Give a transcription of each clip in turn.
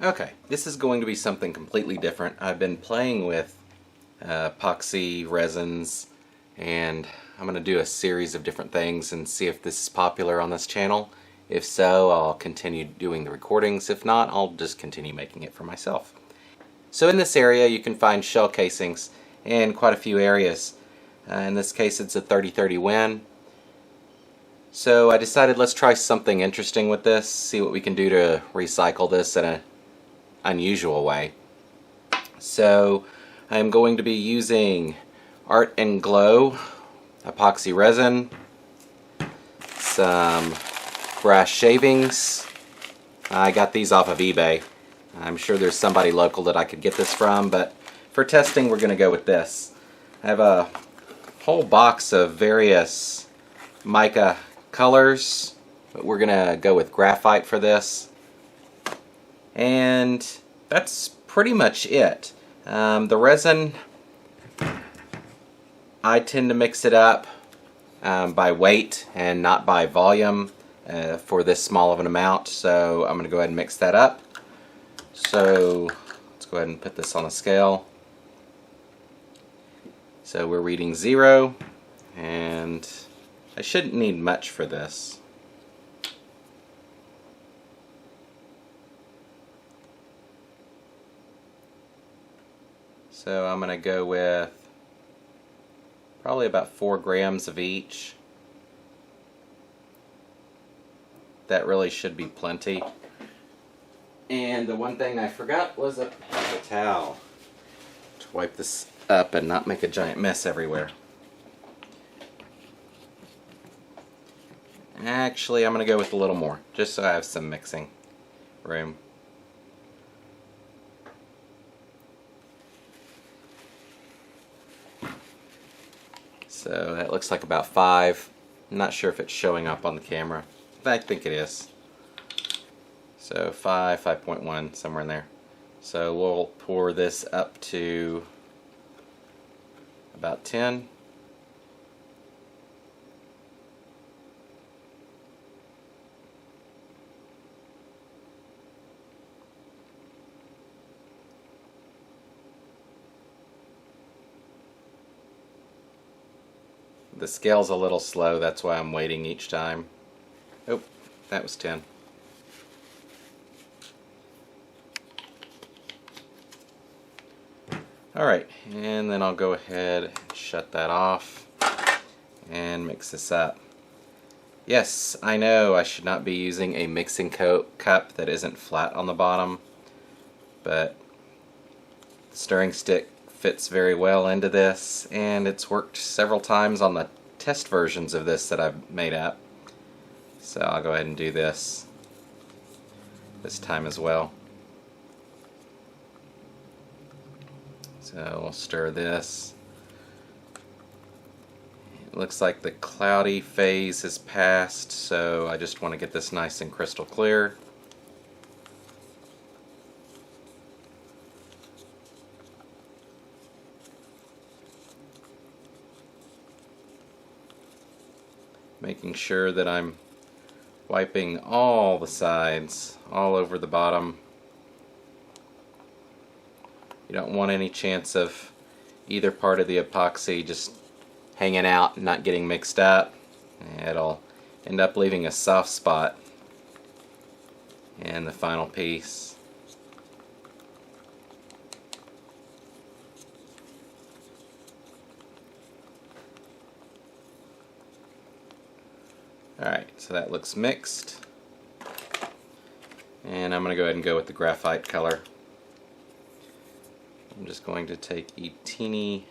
Okay, this is going to be something completely different. I've been playing with epoxy resins, and I'm going to do a series of different things and see if this is popular on this channel. If so, I'll continue doing the recordings. If not, I'll just continue making it for myself. So in this area you can find shell casings in quite a few areas. In this case it's a 30-30 Win. So I decided let's try something interesting with this, see what we can do to recycle this in an unusual way. So I'm going to be using Art and Glow epoxy resin, some brass shavings. I got these off of eBay. I'm sure there's somebody local that I could get this from, but for testing we're going to go with this. I have a whole box of various mica colors, but we're going to go with graphite for this. And that's pretty much it. The resin, I tend to mix it up by weight and not by volume for this small of an amount, so I'm going to go ahead and mix that up. So let's go ahead and put this on a scale. So we're reading 0, and I shouldn't need much for this. So I'm going to go with probably about 4 grams of each. That really should be plenty. And the one thing I forgot was a paper towel to wipe this up and not make a giant mess everywhere. Actually, I'm going to go with a little more, just so I have some mixing room. So that looks like about 5. I'm not sure if it's showing up on the camera. I think it is. So 5, 5.1, somewhere in there. So we'll pour this up to about 10. The scale's a little slow, that's why I'm waiting each time. Oh, that was 10. Alright, and then I'll go ahead and shut that off and mix this up. Yes, I know I should not be using a mixing cup that isn't flat on the bottom, but the stirring stick fits very well into this, and it's worked several times on the test versions of this that I've made up. So I'll go ahead and do this time as well. So we'll stir this. It looks like the cloudy phase has passed, so I just want to get this nice and crystal clear. Making sure that I'm wiping all the sides, all over the bottom. You don't want any chance of either part of the epoxy just hanging out and not getting mixed up. It'll end up leaving a soft spot in the final piece. Alright, so that looks mixed. And I'm going to go ahead and go with the graphite color. I'm just going to take a teeny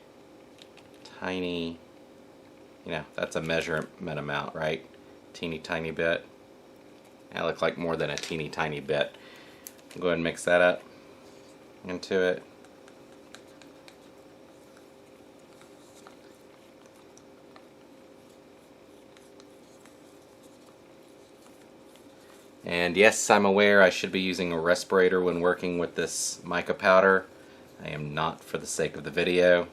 tiny, that's a measurement amount, right? Teeny tiny bit. That looked like more than a teeny tiny bit. I'll go ahead and mix that up into it. And yes, I'm aware I should be using a respirator when working with this mica powder. I am not, for the sake of the video.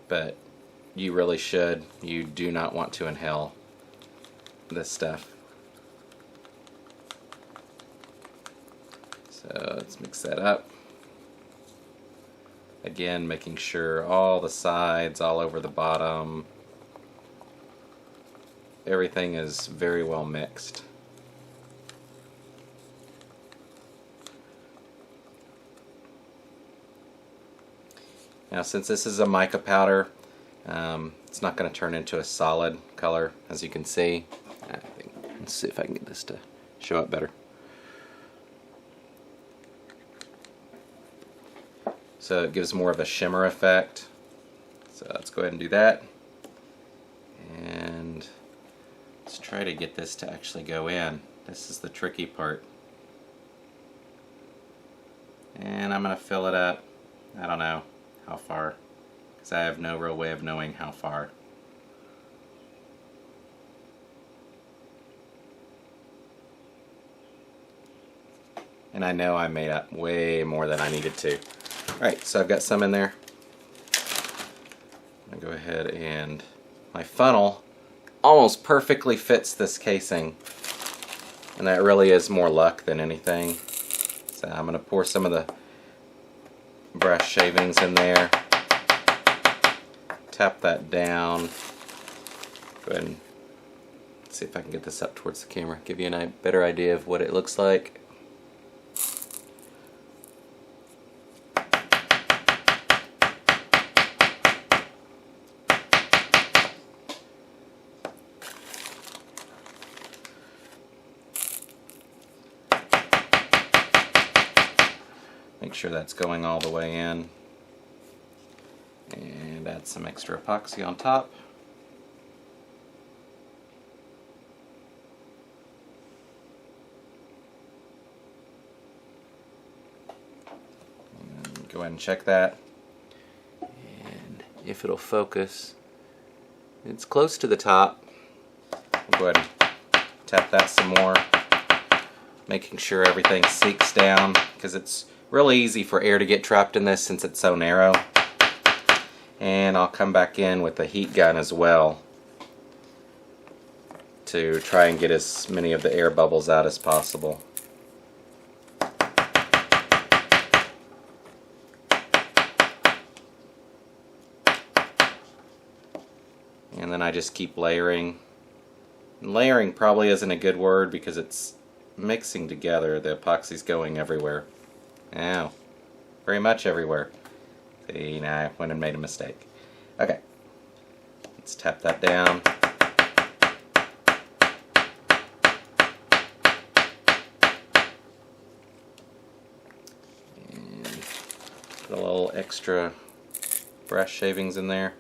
But you really should. You do not want to inhale this stuff. So let's mix that up. Again, making sure all the sides, all over the bottom, everything is very well mixed. Now, since this is a mica powder, it's not going to turn into a solid color, as you can see. Let's see if I can get this to show up better. So it gives more of a shimmer effect. So let's go ahead and do that. And let's try to get this to actually go in. This is the tricky part. And I'm going to fill it up. I don't know how far, because I have no real way of knowing how far. And I know I made up way more than I needed to. Alright, so I've got some in there. I'm going to go ahead and my funnel almost perfectly fits this casing. And that really is more luck than anything. So I'm going to pour some of the brush shavings in there. Tap that down. Go ahead and see if I can get this up towards the camera. Give you a better idea of what it looks like. Make sure that's going all the way in. And add some extra epoxy on top. And go ahead and check that. And if it'll focus, it's close to the top. We'll go ahead and tap that some more, making sure everything sinks down, because it's really easy for air to get trapped in this since it's so narrow. And I'll come back in with the heat gun as well to try and get as many of the air bubbles out as possible. And then I just keep layering. And layering probably isn't a good word because it's mixing together. The epoxy's going everywhere. Ow. Very much everywhere. See, now I went and made a mistake. Okay. Let's tap that down. And put a little extra brush shavings in there.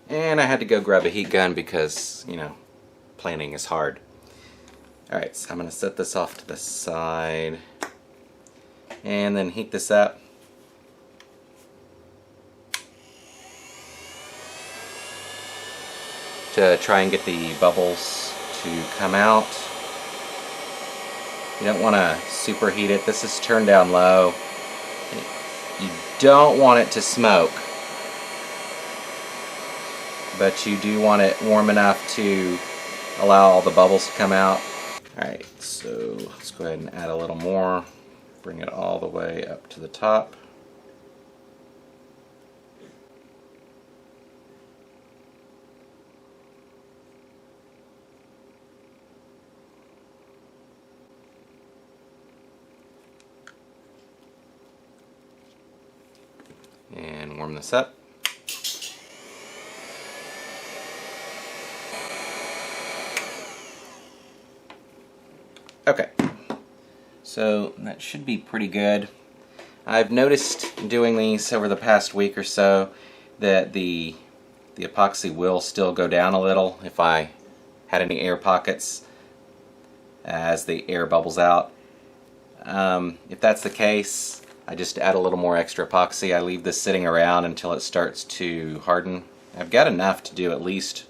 And I had to go grab a heat gun because, you know, planning is hard. Alright, so I'm going to set this off to the side and then heat this up. To try and get the bubbles to come out. You don't want to superheat it. This is turned down low. You don't want it to smoke, but you do want it warm enough to allow all the bubbles to come out. Alright, so let's go ahead and add a little more. Bring it all the way up to the top. And warm this up. Okay, so that should be pretty good. I've noticed doing these over the past week or so that the epoxy will still go down a little if I had any air pockets as the air bubbles out. If that's the case, I just add a little more extra epoxy. I leave this sitting around until it starts to harden. I've got enough to do at least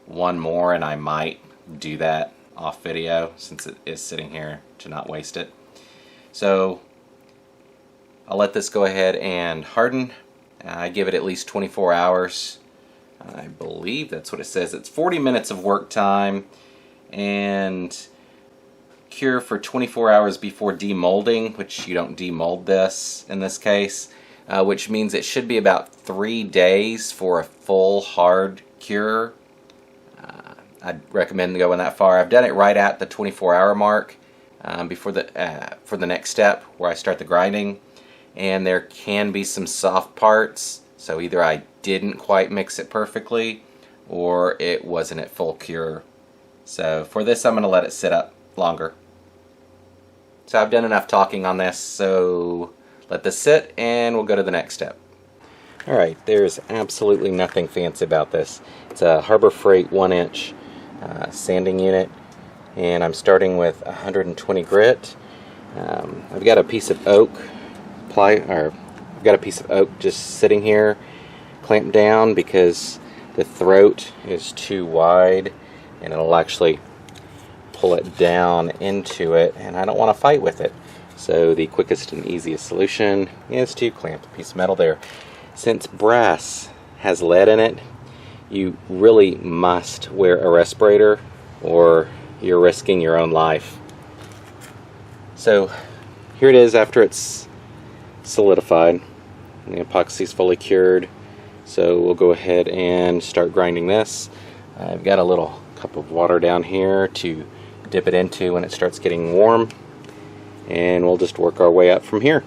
one more, and I might do that off video since it is sitting here to not waste it. So I'll let this go ahead and harden, I give it at least 24 hours. I believe that's what it says. It's 40 minutes of work time and cure for 24 hours before demolding, which you don't demold this in this case, which means it should be about 3 days for a full hard cure. I'd recommend going that far. I've done it right at the 24-hour mark before for the next step where I start the grinding, and there can be some soft parts, so either I didn't quite mix it perfectly or it wasn't at full cure. So for this I'm going to let it sit up longer. So I've done enough talking on this, so let this sit and we'll go to the next step. Alright, there's absolutely nothing fancy about this. It's a Harbor Freight 1-inch sanding unit, and I'm starting with 120 grit. I've got a piece of oak I've got a piece of oak just sitting here clamped down because the throat is too wide and it'll actually pull it down into it, and I don't want to fight with it. So the quickest and easiest solution is to clamp a piece of metal there. Since brass has lead in it, you really must wear a respirator or you're risking your own life. So here it is after it's solidified. The epoxy is fully cured. So we'll go ahead and start grinding this. I've got a little cup of water down here to dip it into when it starts getting warm, and we'll just work our way up from here.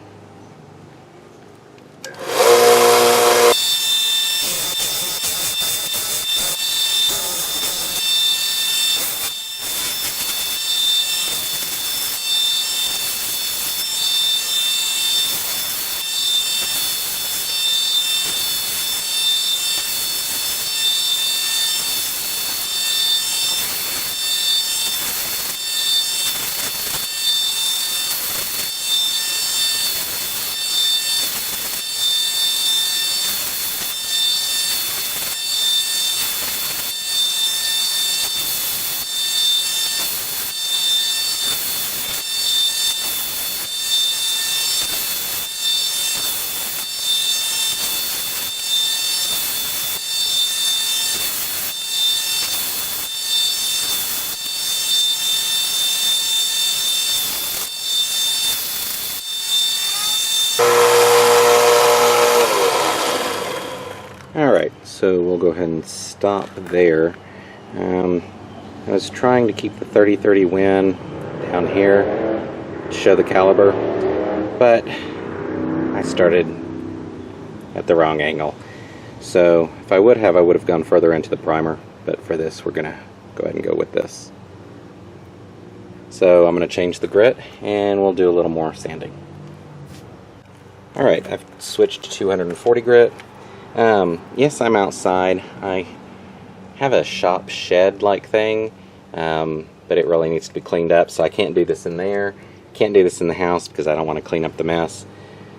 Alright, so we'll go ahead and stop there. I was trying to keep the 30-30 win down here to show the caliber, but I started at the wrong angle. So if I would have gone further into the primer, but for this we're going to go ahead and go with this. So I'm going to change the grit and we'll do a little more sanding. Alright, I've switched to 240 grit. Yes, I'm outside. I have a shop shed like thing, but it really needs to be cleaned up, so I can't do this in there. Can't do this in the house because I don't want to clean up the mess.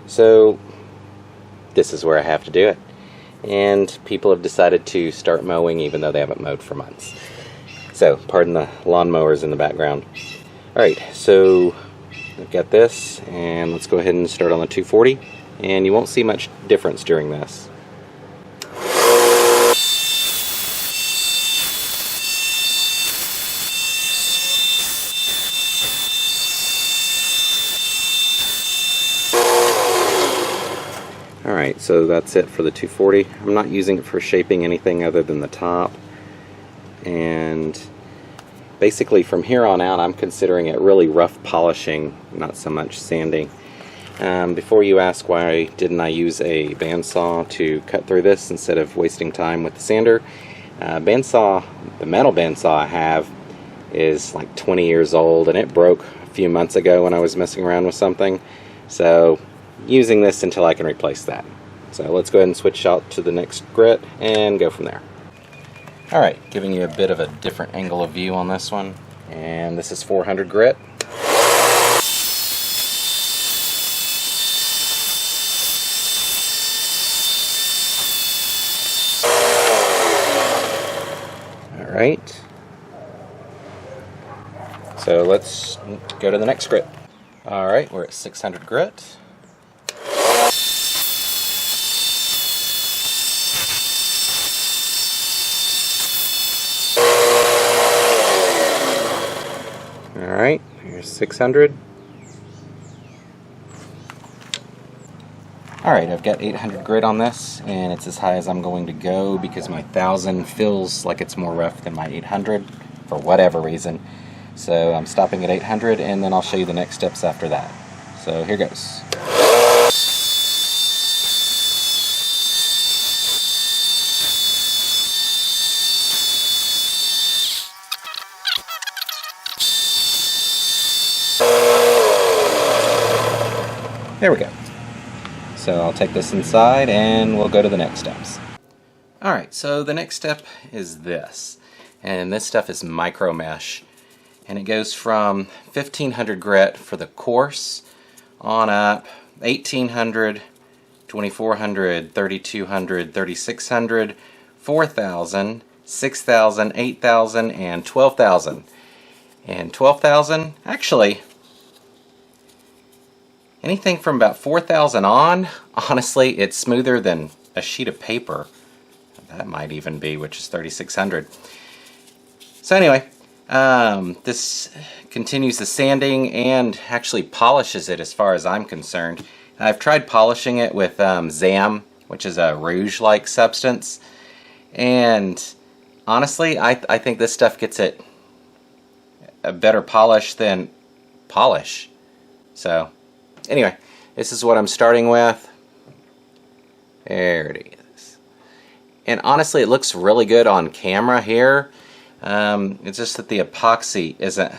So this is where I have to do it. And people have decided to start mowing even though they haven't mowed for months. So pardon the lawnmowers in the background. Alright, so I've got this, and let's go ahead and start on the 240, and you won't see much difference during this. Alright, so that's it for the 240. I'm not using it for shaping anything other than the top. And basically from here on out I'm considering it really rough polishing, not so much sanding. Before you ask why didn't I use a bandsaw to cut through this instead of wasting time with the sander, the metal bandsaw I have is like 20 years old and it broke a few months ago when I was messing around with something. So using this until I can replace that. So let's go ahead and switch out to the next grit and go from there. Alright, giving you a bit of a different angle of view on this one, and this is 400 grit. Alright, so let's go to the next grit. Alright, we're at 600 grit. Alright, here's 600. Alright, I've got 800 grit on this, and it's as high as I'm going to go because my 1000 feels like it's more rough than my 800 for whatever reason. So I'm stopping at 800, and then I'll show you the next steps after that. So here goes. There we go. So I'll take this inside and we'll go to the next steps. Alright, so the next step is this. And this stuff is micro mesh. And it goes from 1500 grit for the coarse on up, 1800, 2400, 3200, 3600, 4000, 6000, 8000, and 12,000. And 12,000, actually, anything from about 4,000 on, honestly, it's smoother than a sheet of paper. That might even be, which is 3,600. So anyway, this continues the sanding and actually polishes it as far as I'm concerned. I've tried polishing it with Zam, which is a rouge-like substance. And honestly, I think this stuff gets it a better polish than polish. So anyway, this is what I'm starting with. There it is. And honestly, it looks really good on camera here. It's just that the epoxy isn't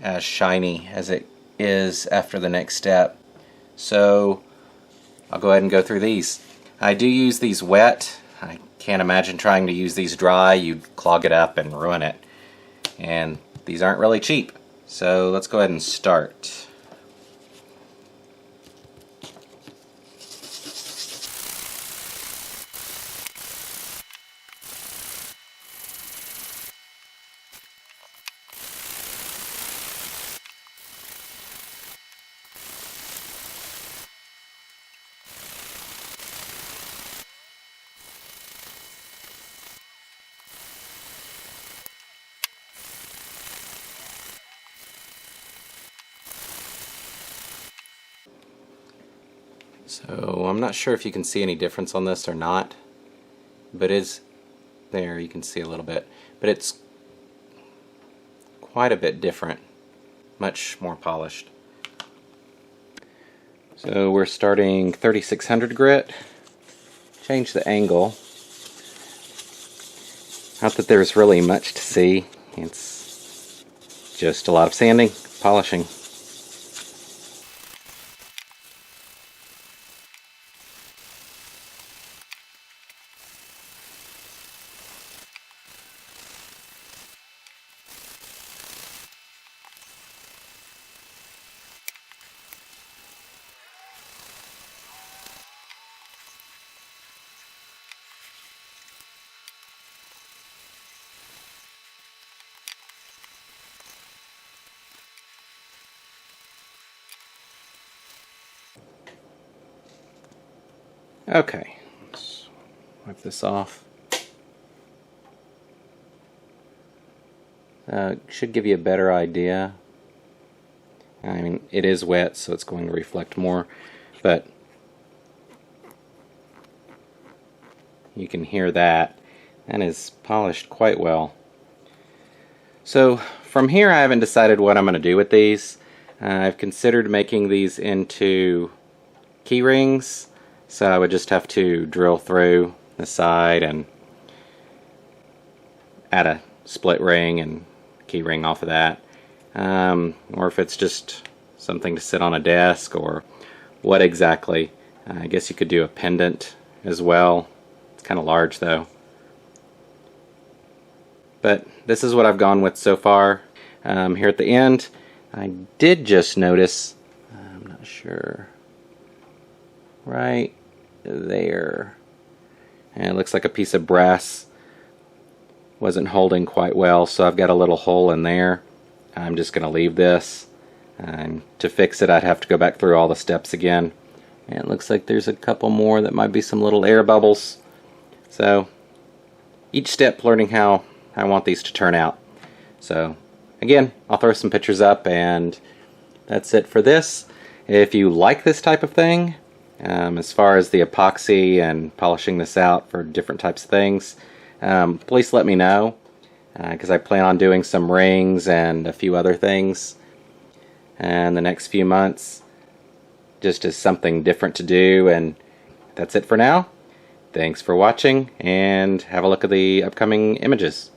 as shiny as it is after the next step. So I'll go ahead and go through these. I do use these wet. I can't imagine trying to use these dry. You'd clog it up and ruin it. And these aren't really cheap. So let's go ahead and start. So I'm not sure if you can see any difference on this or not, but it's there, you can see a little bit, but it's quite a bit different, much more polished. So we're starting 3600 grit. Change the angle. Not that there's really much to see, it's just a lot of sanding, polishing. Okay, let's wipe this off. Should give you a better idea. I mean, it is wet, so it's going to reflect more, but you can hear that. That is polished quite well. So from here, I haven't decided what I'm going to do with these. I've considered making these into key rings. So I would just have to drill through the side and add a split ring and key ring off of that. Or if it's just something to sit on a desk, or what exactly. I guess you could do a pendant as well. It's kind of large though. But this is what I've gone with so far. Here at the end, I did just notice, I'm not sure, right there, and it looks like a piece of brass wasn't holding quite well, so I've got a little hole in there. I'm just going to leave this, and to fix it I'd have to go back through all the steps again, and it looks like there's a couple more that might be some little air bubbles. So each step learning how I want these to turn out. So again, I'll throw some pictures up, and that's it for this. If you like this type of thing, as far as the epoxy and polishing this out for different types of things, please let me know, because I plan on doing some rings and a few other things in the next few months, just as something different to do. And that's it for now. Thanks for watching, and have a look at the upcoming images.